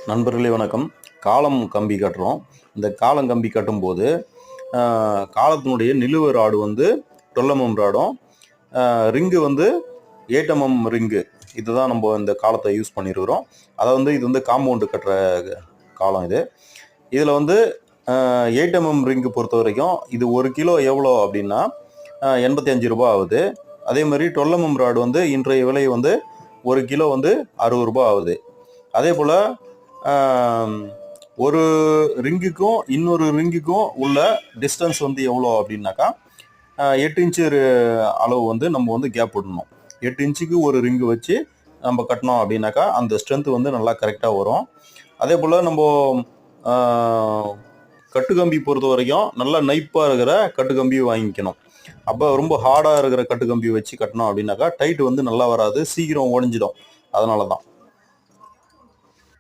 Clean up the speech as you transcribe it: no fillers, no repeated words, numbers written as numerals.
நண்பர்களே வணக்கம். காலம் கம்பி கட்டுறோம். இந்த காலம் கம்பி கட்டும்போது காலத்தினுடைய நிலுவை ராடு வந்து 12 mm ராடும், ரிங்கு வந்து 8 mm ரிங்கு. இதுதான் நம்ம இந்த காலத்தை யூஸ் பண்ணியிருக்கிறோம். அதை வந்து இது வந்து காம்பவுண்டு கட்டுற காலம் இது. இதில் வந்து 8 mm ரிங்கு பொறுத்த வரைக்கும் இது 1 கிலோ எவ்வளோ அப்படின்னா 85 ரூபா ஆகுது. அதே மாதிரி 12 mm ராடு வந்து இன்றைய விலை வந்து 1 கிலோ வந்து 60 ரூபா ஆகுது. அதே போல் ஒரு ரிங்குக்கும் இன்னொரு ரிங்குக்கும் உள்ள டிஸ்டன்ஸ் வந்து எவ்வளோ அப்படின்னாக்கா 8 இன்ச்சு அளவு வந்து நம்ம வந்து கேப் விடணும். 8 இன்ச்சுக்கு ஒரு ரிங்கு வச்சு நம்ம கட்டினோம் அப்படின்னாக்கா அந்த ஸ்ட்ரென்த் வந்து நல்லா கரெக்டாக வரும். அதே போல் நம்ம கட்டுக்கம்பி பொறுத்த வரைக்கும் நல்லா நைப்பாக இருக்கிற கட்டுக்கம்பி வாங்கிக்கணும். அப்போ ரொம்ப ஹார்டாக இருக்கிற கட்டுக்கம்பி வச்சு கட்டினோம் அப்படின்னாக்கா டைட் வந்து நல்லா வராது, சீக்கிரம் உடஞ்சிடும். அதனால தான்